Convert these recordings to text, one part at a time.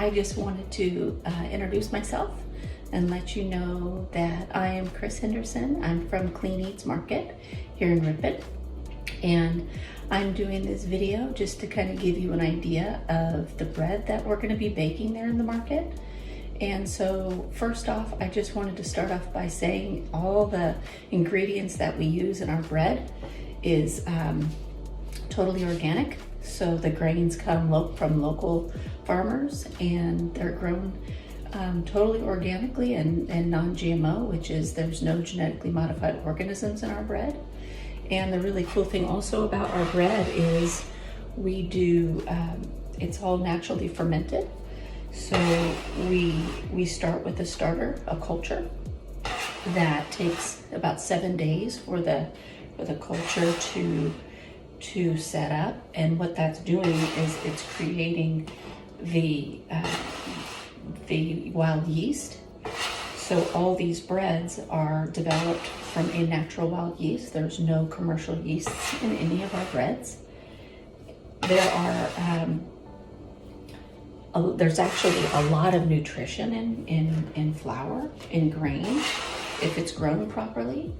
I just wanted to introduce myself and let you know that I am Kris Henderson. I'm from Klean Eatz Market here in Ripon, and I'm doing this video just to kind of give you an idea of the bread that we're going to be baking there in the market. And so first off, I just wanted to start off by saying all the ingredients that we use in our bread is totally organic. So the grains come from local farmers, and they're grown totally organically and non-GMO, which is there's no genetically modified organisms in our bread. And the really cool thing also about our bread is we do, it's all naturally fermented. So we start with a starter, a culture, that takes about 7 days for the culture to set up. And what that's doing is it's creating the wild yeast. So all these breads are developed from a natural wild yeast. There's no commercial yeasts in any of our breads. There are there's actually a lot of nutrition in flour, in grain, if it's grown properly.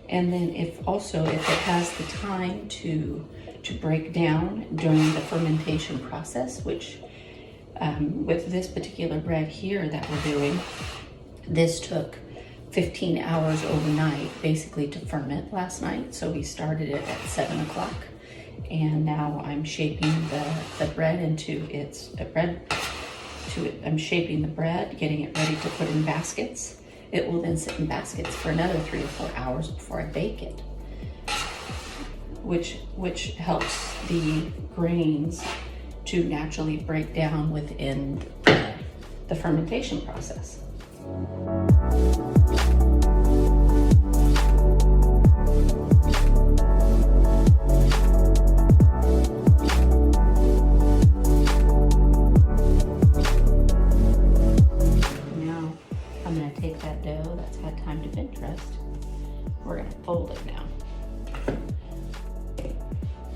And then if it has the time to break down during the fermentation process, which with this particular bread here that we're doing, this took 15 hours overnight basically to ferment last night. So we started it at 7 o'clock, and now I'm shaping the bread I'm shaping the bread, getting it ready to put in baskets. It will then sit in baskets for another 3 or 4 hours before I bake it, which helps the grains to naturally break down within the fermentation process. We're going to fold it now.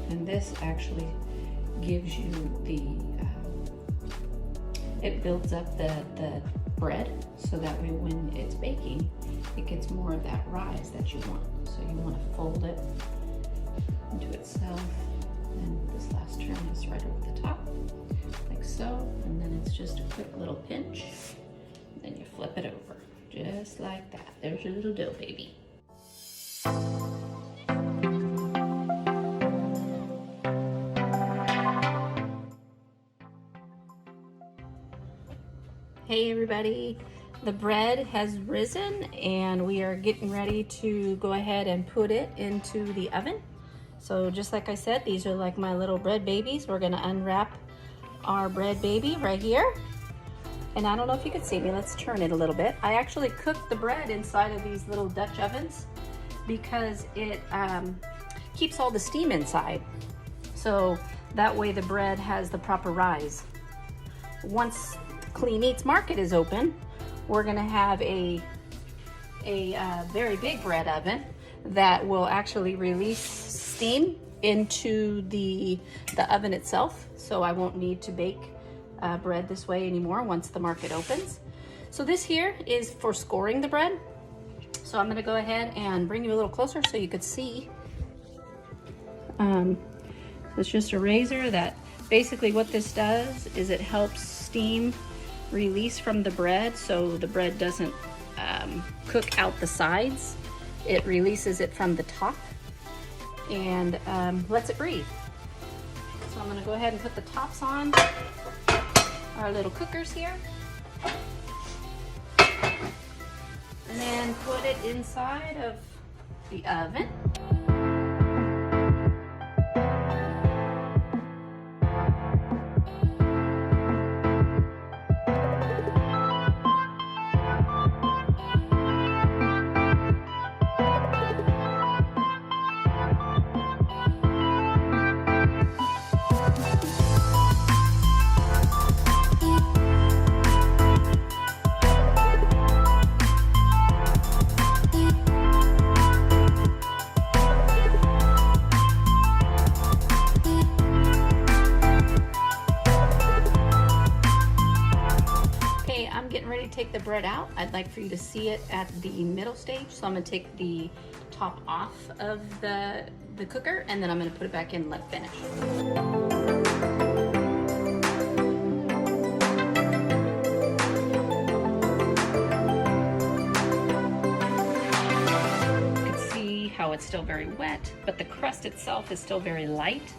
And this actually gives you it builds up the bread, so that way when it's baking, it gets more of that rise that you want. So you want to fold it into itself, and this last turn is right over the top, like so, and then it's just a quick little pinch, and then you flip it over. Just like that. There's your little dough baby. Hey everybody, the bread has risen and we are getting ready to go ahead and put it into the oven. So just like I said, these are like my little bread babies. We're gonna unwrap our bread baby right here. And I don't know if you can see me, let's turn it a little bit. I actually cooked the bread inside of these little Dutch ovens because it keeps all the steam inside. So that way the bread has the proper rise. Once Klean Eatz Market is open, we're gonna have a very big bread oven that will actually release steam into the oven itself. So I won't need to bake bread this way anymore once the market opens. So this here is for scoring the bread. So I'm gonna go ahead and bring you a little closer so you could see. So it's just a razor that basically what this does is it helps steam release from the bread, so the bread doesn't cook out the sides. It releases it from the top and lets it breathe. So I'm gonna go ahead and put the tops on our little cookers here, and then put it inside of the oven. take the bread out, I'd like for you to see it at the middle stage. So I'm gonna take the top off of the cooker, and then I'm gonna put it back in and let it finish. How it's still very wet, but the crust itself is still very light.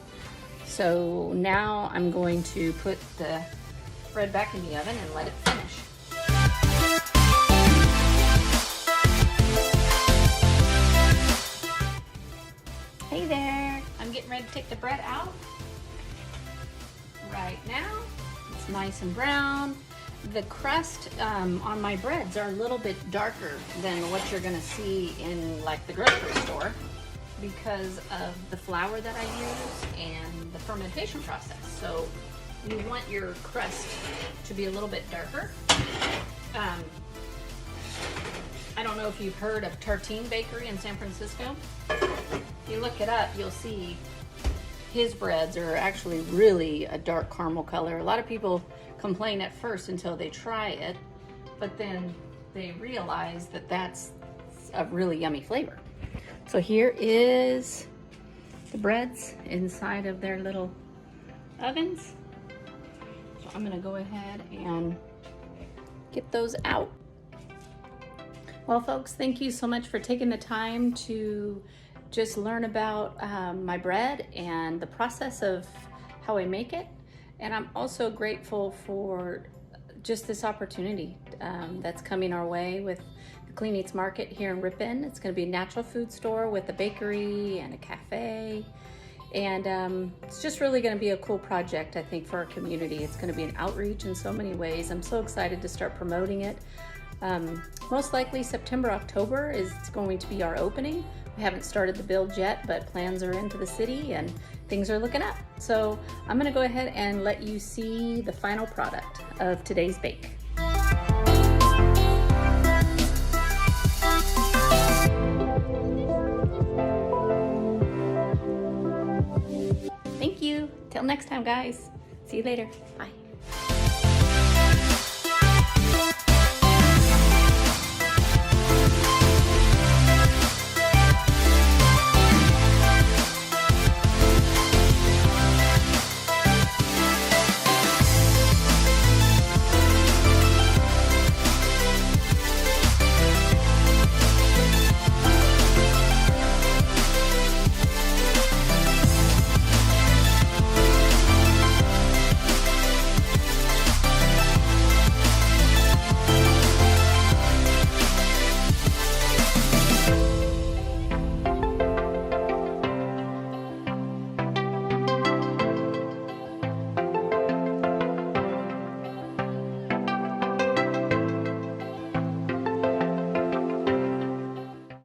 So now I'm going to put the bread back in the oven and let it finish. Hey there, I'm getting ready to take the bread out right now. It's nice and brown. The crust on my breads are a little bit darker than what you're gonna see in like the grocery store because of the flour that I use and the fermentation process. So you want your crust to be a little bit darker. I don't know if you've heard of Tartine Bakery in San Francisco. If you look it up, you'll see his breads are actually really a dark caramel color. A lot of people complain at first until they try it, but then they realize that that's a really yummy flavor. So here is the breads inside of their little ovens. So I'm gonna go ahead and get those out. Well, folks, thank you so much for taking the time to just learn about my bread and the process of how I make it. And I'm also grateful for just this opportunity that's coming our way with the Klean Eatz Market here in Ripon. It's gonna be a natural food store with a bakery and a cafe. And it's just really gonna be a cool project, I think, for our community. It's gonna be an outreach in so many ways. I'm so excited to start promoting it. Most likely September, October is going to be our opening. We haven't started the build yet, but plans are into the city and things are looking up. So I'm gonna go ahead and let you see the final product of today's bake. Thank you. Till next time, guys. See you later. Bye.